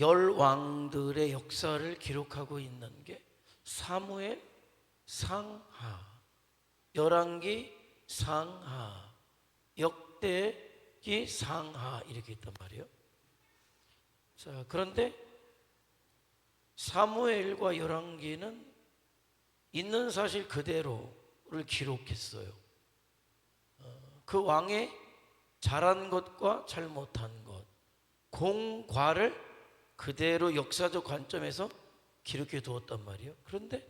열 왕들의 역사를 기록하고 있는 게 사무엘 상하, 열왕기 상하, 역대기 상하 이렇게 있단 말이에요. 자, 그런데 사무엘과 열왕기는 있는 사실 그대로를 기록했어요. 그 왕의 잘한 것과 잘못한 것, 공과를 그대로 역사적 관점에서 기록해 두었단 말이에요. 그런데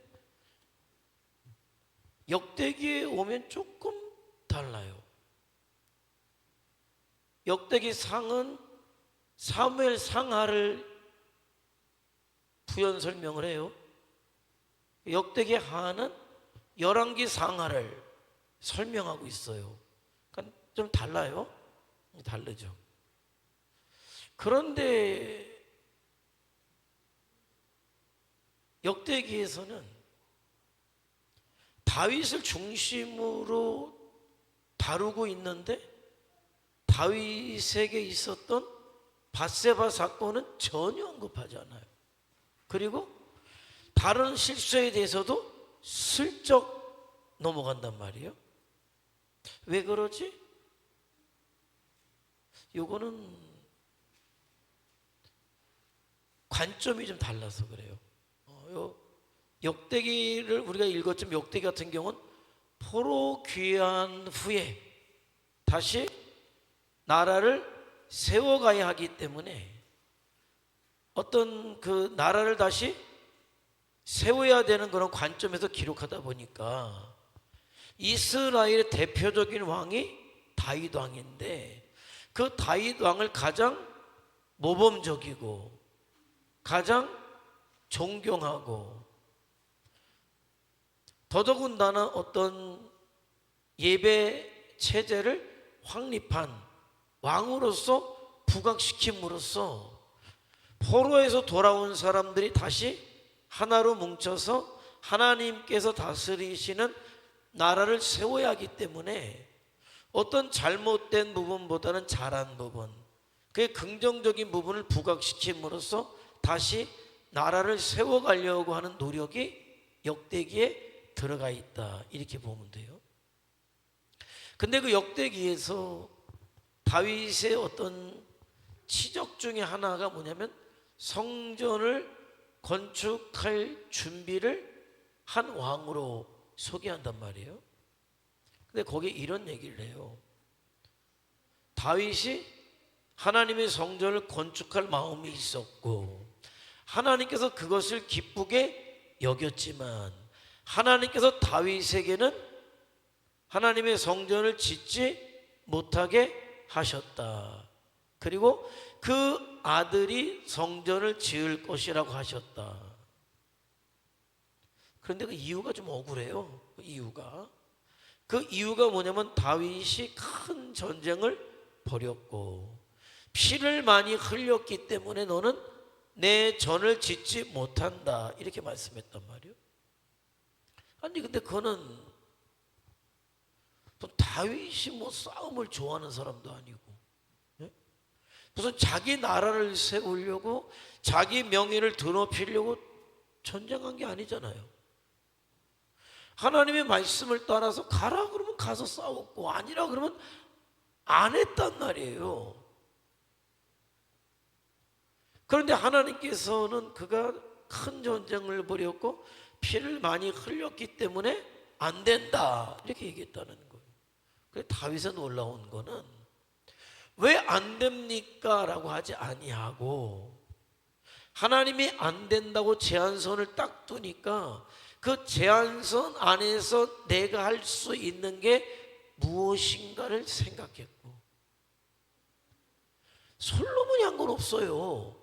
역대기에 오면 조금 달라요. 역대기 상은 사무엘 상하를 부연 설명을 해요. 역대기 하는 열왕기 상하를 설명하고 있어요. 그러니까 좀 달라요. 다르죠. 그런데 역대기에서는 다윗을 중심으로 다루고 있는데 다윗에게 있었던 밧세바 사건은 전혀 언급하지 않아요. 그리고 다른 실수에 대해서도 슬쩍 넘어간단 말이에요. 왜 그러지? 요거는 관점이 좀 달라서 그래요. 역대기를 우리가 읽었지만 역대기 같은 경우는 포로 귀환 후에 다시 나라를 세워가야 하기 때문에 어떤 그 나라를 다시 세워야 되는 그런 관점에서 기록하다 보니까 이스라엘의 대표적인 왕이 다윗 왕인데 그 다윗 왕을 가장 모범적이고 가장 존경하고 더더군다나 어떤 예배 체제를 확립한 왕으로서 부각시킴으로써 포로에서 돌아온 사람들이 다시 하나로 뭉쳐서 하나님께서 다스리시는 나라를 세워야 하기 때문에 어떤 잘못된 부분보다는 잘한 부분, 그 긍정적인 부분을 부각시킴으로써 다시 나라를 세워가려고 하는 노력이 역대기에 들어가 있다 이렇게 보면 돼요. 근데 그 역대기에서 다윗의 어떤 치적 중에 하나가 뭐냐면 성전을 건축할 준비를 한 왕으로 소개한단 말이에요. 근데 거기에 이런 얘기를 해요. 다윗이 하나님의 성전을 건축할 마음이 있었고 하나님께서 그것을 기쁘게 여겼지만 하나님께서 다윗에게는 하나님의 성전을 짓지 못하게 하셨다. 그리고 그 아들이 성전을 지을 것이라고 하셨다. 그런데 그 이유가 좀 억울해요. 그 이유가 뭐냐면 다윗이 큰 전쟁을 벌였고 피를 많이 흘렸기 때문에 너는 내 전을 짓지 못한다 이렇게 말씀했단 말이에요. 아니 근데 그거는 또 다윗이 뭐 싸움을 좋아하는 사람도 아니고 무슨 자기 나라를 세우려고 자기 명예를 드높이려고 전쟁한 게 아니잖아요. 하나님의 말씀을 따라서 가라 그러면 가서 싸웠고 아니라 그러면 안 했단 말이에요. 그런데 하나님께서는 그가 큰 전쟁을 벌였고 피를 많이 흘렸기 때문에 안 된다 이렇게 얘기했다는 거예요. 그래서 다윗은 놀라운 거는 왜 안 됩니까? 라고 하지 아니하고 하나님이 안 된다고 제한선을 딱 두니까 그 제한선 안에서 내가 할 수 있는 게 무엇인가를 생각했고 솔로몬이 한 건 없어요.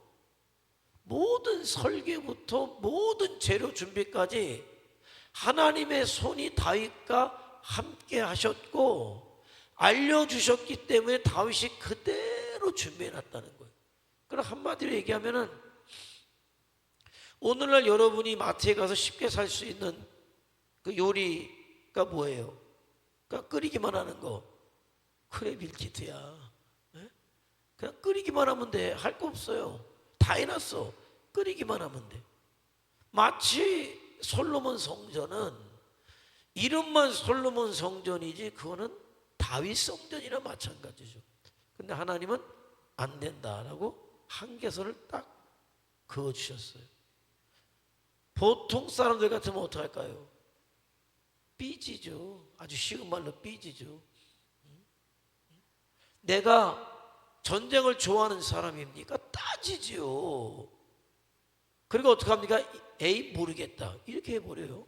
모든 설계부터 모든 재료 준비까지 하나님의 손이 다윗과 함께 하셨고 알려주셨기 때문에 다윗이 그대로 준비해놨다는 거예요. 그럼 한마디로 얘기하면은 오늘날 여러분이 마트에 가서 쉽게 살 수 있는 그 요리가 뭐예요? 그러니까 끓이기만 하는 거. 그래 밀키트야. 그냥 끓이기만 하면 돼. 할 거 없어요. 다 다 해놨어. 끓이기만 하면 돼. 마치 솔로몬 성전은 이름만 솔로몬 성전이지 그거는 다윗 성전이나 마찬가지죠. 근데 하나님은 안 된다라고 한계선을 딱 그어주셨어요. 보통 사람들 같으면 어떡할까요? 삐지죠. 아주 쉬운 말로 삐지죠. 내가 전쟁을 좋아하는 사람입니까? 따지죠. 그리고 어떡합니까? 에이 모르겠다 이렇게 해버려요.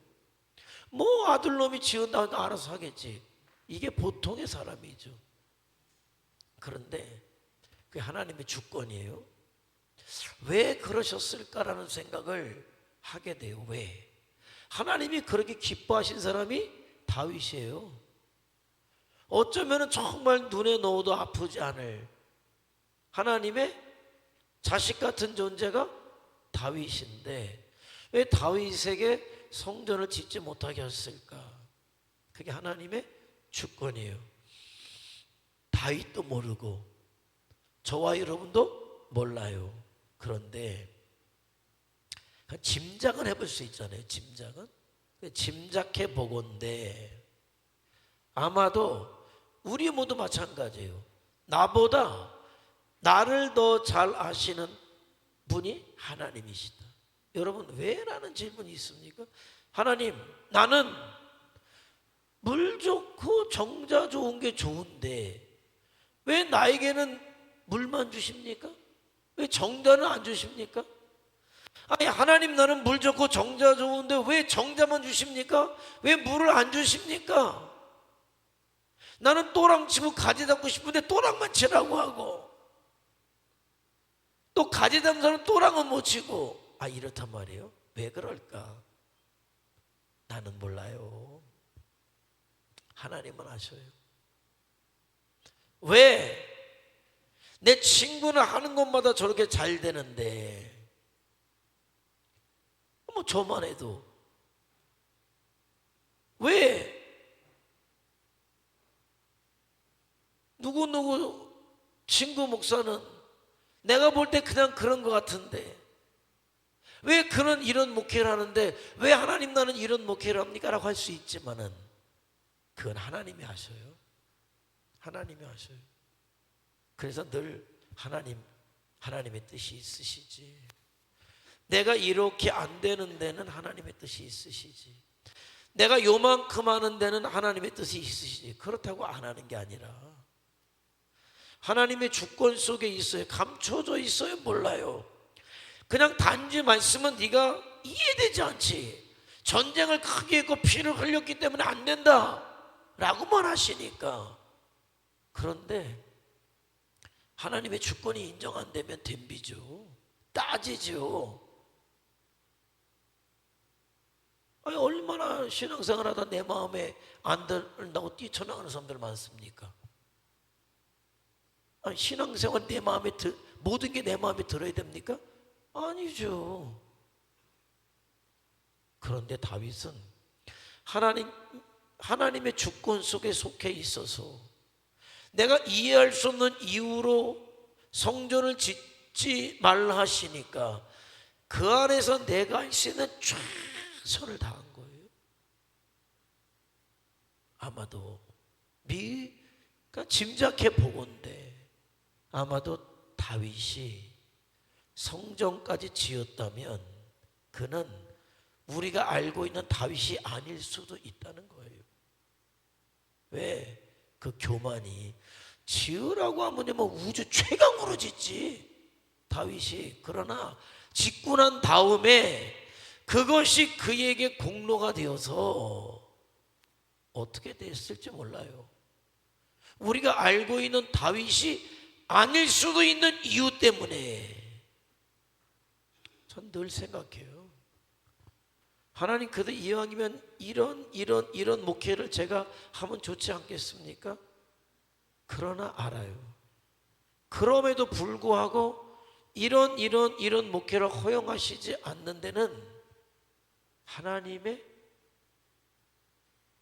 뭐 아들놈이 지은다 알아서 하겠지. 이게 보통의 사람이죠. 그런데 그게 하나님의 주권이에요. 왜 그러셨을까라는 생각을 하게 돼요. 왜? 하나님이 그렇게 기뻐하신 사람이 다윗이에요. 어쩌면 정말 눈에 넣어도 아프지 않을 하나님의 자식 같은 존재가 다윗인데 왜 다윗에게 성전을 짓지 못하게 하셨을까? 그게 하나님의 주권이에요. 다윗도 모르고 저와 여러분도 몰라요. 그런데 짐작은 해볼 수 있잖아요. 짐작해 보건대 아마도 우리 모두 마찬가지예요. 나보다 나를 더 잘 아시는 분이 하나님이시다. 여러분 왜 라는 질문이 있습니까? 하나님, 나는 물 좋고 정자 좋은 게 좋은데 왜 나에게는 물만 주십니까? 왜 정자는 안 주십니까? 아니 하나님, 나는 물 좋고 정자 좋은데 왜 정자만 주십니까? 왜 물을 안 주십니까? 나는 또랑 치고 가지 잡고 싶은데 또랑만 치라고 하고 또 가지 잡는 사람은 또랑은 못 치고 이렇단 말이에요. 왜 그럴까? 나는 몰라요. 하나님은 아셔요. 왜? 내 친구는 하는 것마다 저렇게 잘 되는데 뭐 저만 해도 왜 누구 친구 목사는 내가 볼 때 그냥 그런 것 같은데 왜 그런 이런 목회를 하는데 왜 하나님 나는 이런 목회를 합니까? 라고 할 수 있지만은 그건 하나님이 하셔요. 하나님이 하셔요. 그래서 늘 하나님의 뜻이 있으시지. 내가 이렇게 안 되는 데는 하나님의 뜻이 있으시지. 내가 요만큼 하는 데는 하나님의 뜻이 있으시지. 그렇다고 안 하는 게 아니라 하나님의 주권 속에 있어요. 감춰져 있어요? 몰라요. 그냥 단지 말씀은 네가 이해되지 않지. 전쟁을 크게 했고 피를 흘렸기 때문에 안 된다 라고만 하시니까. 그런데 하나님의 주권이 인정 안 되면 덤비죠. 따지죠. 얼마나 신앙생활 하다 내 마음에 안 든다고 뛰쳐나가는 사람들 많습니까? 신앙생활 내 마음에 모든 게 내 마음에 들어야 됩니까? 아니죠. 그런데 다윗은 하나님의 주권 속에 속해 있어서 내가 이해할 수 없는 이유로 성전을 짓지 말라 하시니까 그 안에서 내가 할 수 있는 최선을 다한 거예요. 아마도 짐작해 보건대 아마도 다윗이 성전까지 지었다면 그는 우리가 알고 있는 다윗이 아닐 수도 있다는 거예요. 왜? 그 교만이 지으라고 하면 뭐 우주 최강으로 짓지 다윗이. 그러나 짓고 난 다음에 그것이 그에게 공로가 되어서 어떻게 됐을지 몰라요. 우리가 알고 있는 다윗이 아닐 수도 있는 이유 때문에 전 늘 생각해요. 하나님 그래도 이왕이면 이런 목회를 제가 하면 좋지 않겠습니까? 그러나 알아요. 그럼에도 불구하고 이런 목회를 허용하시지 않는 데는 하나님의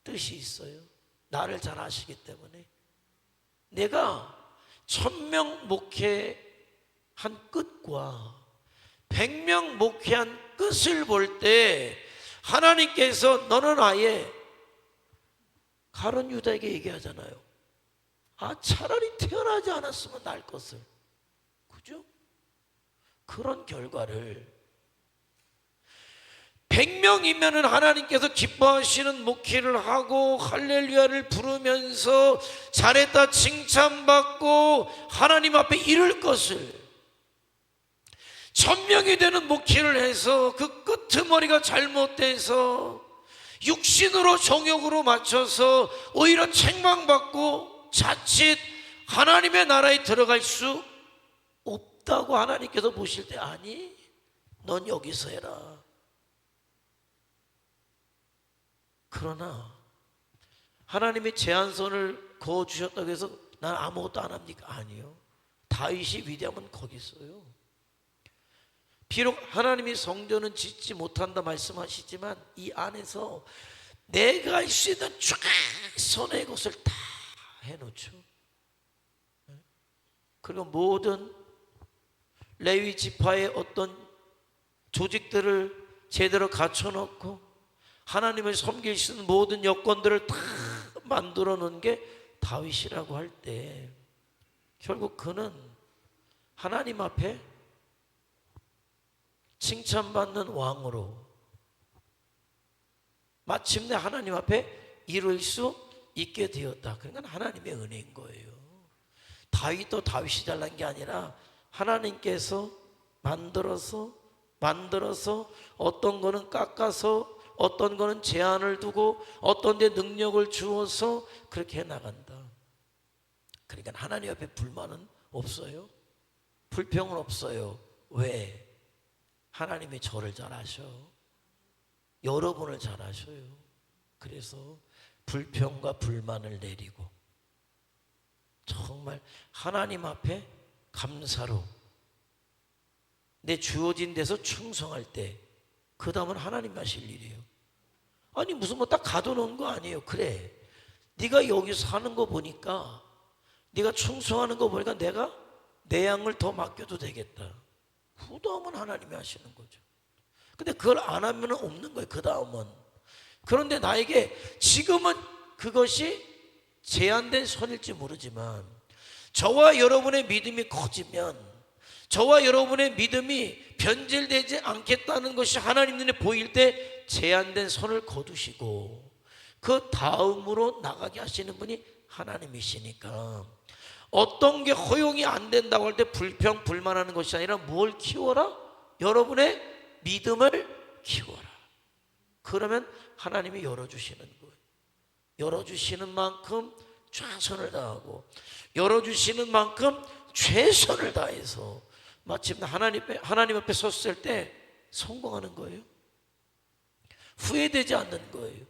뜻이 있어요. 나를 잘 아시기 때문에. 내가 1000명 목회한 끝과 100명 목회한 끝을 볼 때 하나님께서 너는 아예 가룟 유다에게 얘기하잖아요. 차라리 태어나지 않았으면 날 것을. 그죠? 그런 결과를 100명이면은 하나님께서 기뻐하시는 목회를 하고 할렐루야를 부르면서 잘했다 칭찬받고 하나님 앞에 이룰 것을 1000명이 되는 목회를 해서 그 끄트머리가 잘못돼서 육신으로 정욕으로 맞춰서 오히려 책망받고 자칫 하나님의 나라에 들어갈 수 없다고 하나님께서 보실 때 아니 넌 여기서 해라. 그러나 하나님이 제한선을 그어주셨다고 해서 난 아무것도 안 합니까? 아니요. 다윗이 위대함은 거기 있어요. 비록 하나님이 성전은 짓지 못한다 말씀하시지만 이 안에서 내가 할 수 있는 최선의 것을 다 해놓죠. 그리고 모든 레위 지파의 어떤 조직들을 제대로 갖춰놓고 하나님을 섬길 수 있는 모든 여건들을 다 만들어 놓은 게 다윗이라고 할 때 결국 그는 하나님 앞에 칭찬받는 왕으로 마침내 하나님 앞에 이룰 수 있게 되었다. 그러니까 하나님의 은혜인 거예요. 다윗도 다윗이 잘난 게 아니라 하나님께서 만들어서 어떤 거는 깎아서 어떤 거는 제한을 두고 어떤 데 능력을 주어서 그렇게 해나간다. 그러니까 하나님 앞에 불만은 없어요. 불평은 없어요. 왜? 하나님이 저를 잘 아셔. 여러분을 잘 아셔요. 그래서 불평과 불만을 내리고 정말 하나님 앞에 감사로 내 주어진 데서 충성할 때 그 다음은 하나님 하실 일이에요. 아니 무슨 뭐 딱 가둬놓은 거 아니에요. 그래 네가 여기 사는 거 보니까 네가 충성하는 거 보니까 내가 내 양을 더 맡겨도 되겠다. 그 다음은 하나님이 하시는 거죠. 근데 그걸 안 하면 없는 거예요. 그 다음은. 그런데 나에게 지금은 그것이 제한된 선일지 모르지만 저와 여러분의 믿음이 커지면 저와 여러분의 믿음이 변질되지 않겠다는 것이 하나님 눈에 보일 때 제한된 선을 거두시고 그 다음으로 나가게 하시는 분이 하나님이시니까 어떤 게 허용이 안 된다고 할 때 불평 불만하는 것이 아니라 뭘 키워라? 여러분의 믿음을 키워라. 그러면 하나님이 열어주시는 거예요. 열어주시는 만큼 최선을 다하고 열어주시는 만큼 최선을 다해서 마침내 하나님 앞에 섰을 때 성공하는 거예요. 후회되지 않는 거예요.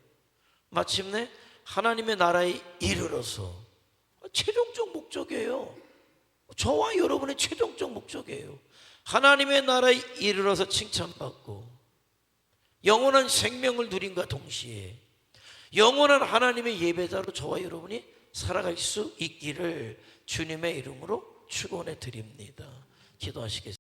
마침내 하나님의 나라에 이르러서 최종적 목적이에요. 저와 여러분의 최종적 목적이에요. 하나님의 나라에 이르러서 칭찬받고 영원한 생명을 누린과 동시에 영원한 하나님의 예배자로 저와 여러분이 살아갈 수 있기를 주님의 이름으로 축원해 드립니다. 기도하시겠습니다.